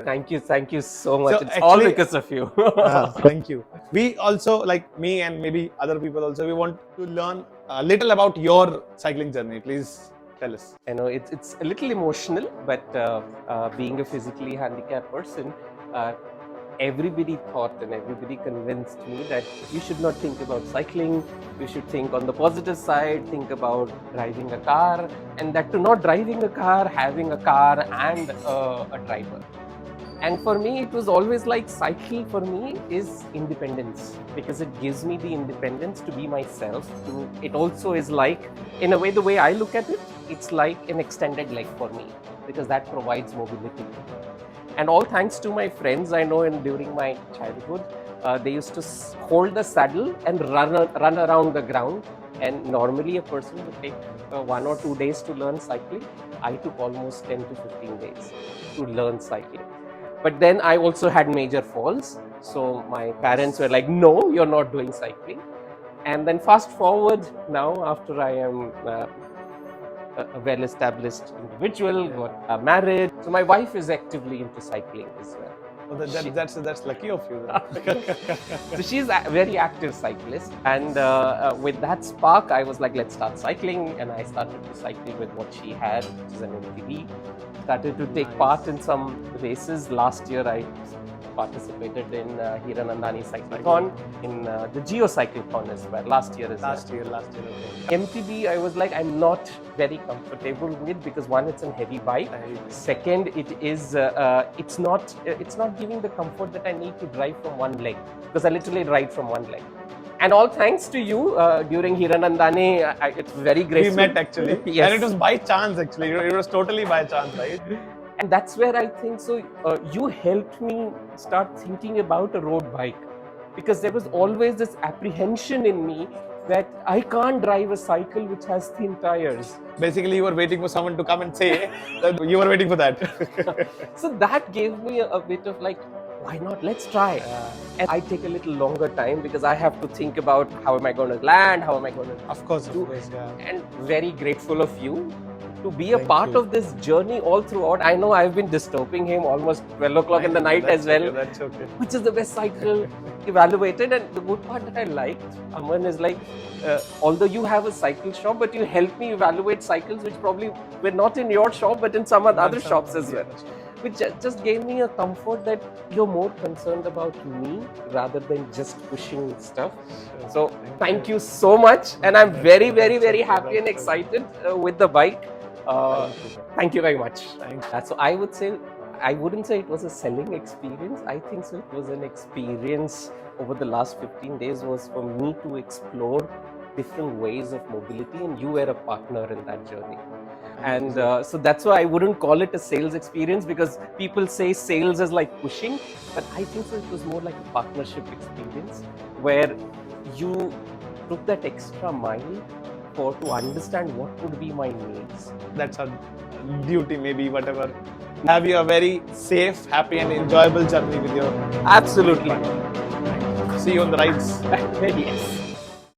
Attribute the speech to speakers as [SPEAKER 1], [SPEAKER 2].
[SPEAKER 1] Thank you so much.
[SPEAKER 2] So
[SPEAKER 1] It's all
[SPEAKER 2] actually-
[SPEAKER 1] because of you.
[SPEAKER 2] Thank you. We also, like me and maybe other people also, we want to learn a little about your cycling journey. Please tell us.
[SPEAKER 1] I know it's a little emotional, but being a physically handicapped person, uh, everybody thought and everybody convinced me that you should not think about cycling. You should think on the positive side, think about driving a car, and that to not driving a car, having a car and a driver. And for me, it was always like cycle for me is independence because it gives me the independence to be myself. It also is like, in a way, the way I look at it, it's like an extended leg for me because that provides mobility. And all thanks to my friends I know during my childhood, they used to hold the saddle and run around the ground. And normally a person would take 1 or 2 days to learn cycling. I took almost 10 to 15 days to learn cycling. But then I also had major falls. So my parents were like, no, you're not doing cycling. And then fast forward now, after I am a well-established individual, got married. So my wife is actively into cycling as well.
[SPEAKER 2] Oh, that's lucky of you. Then.
[SPEAKER 1] So she's a very active cyclist, and with that spark, I was like, let's start cycling, and I started to cycle with what she had, which is an MTB. Started to take part in some races. Last year, I participated in Hiranandani Cyclethon, in the Geo Cyclethon as well. Last year as well.
[SPEAKER 2] Last year. Okay.
[SPEAKER 1] MTB, I was like, I'm not very comfortable with because one, it's a heavy bike. Second, it's not giving the comfort that I need to drive from one leg because I literally ride from one leg. And all thanks to you during Hiranandani, it's very graceful.
[SPEAKER 2] We met actually,
[SPEAKER 1] Yes.
[SPEAKER 2] and it was by chance actually. It was totally by chance, right?
[SPEAKER 1] And that's where I think so. You helped me start thinking about a road bike because there was always this apprehension in me that I can't drive a cycle which has thin tires.
[SPEAKER 2] Basically, you were waiting for someone to come and say that you were waiting for that.
[SPEAKER 1] So that gave me a bit of like, why not? Let's try. And I take a little longer time because I have to think about how am I going to land, how am I going to
[SPEAKER 2] Of course,
[SPEAKER 1] yeah. And very grateful of you to be a part of this journey all throughout. I know I've been disturbing him almost 12 o'clock in the night as well.
[SPEAKER 2] Okay, that's okay.
[SPEAKER 1] Which is the best cycle evaluated. And the good part that I liked, Aman, is like, although you have a cycle shop, but you help me evaluate cycles which probably were not in your shop, but in some other shops as well. Which just gave me a comfort that you're more concerned about me rather than just pushing stuff. So thank you so much. And I'm very, very, very happy and excited with the bike. Thank you very much. So I wouldn't say it was a selling experience. I think so it was an experience over the last 15 days was for me to explore different ways of mobility, and you were a partner in that journey. And so that's why I wouldn't call it a sales experience because people say sales is like pushing, but I think so it was more like a partnership experience where you took that extra mile to understand what would be my needs.
[SPEAKER 2] That's our duty, maybe, whatever. Have you a very safe, happy, and enjoyable journey with your.
[SPEAKER 1] Absolutely.
[SPEAKER 2] See you on the rides.
[SPEAKER 1] Yes.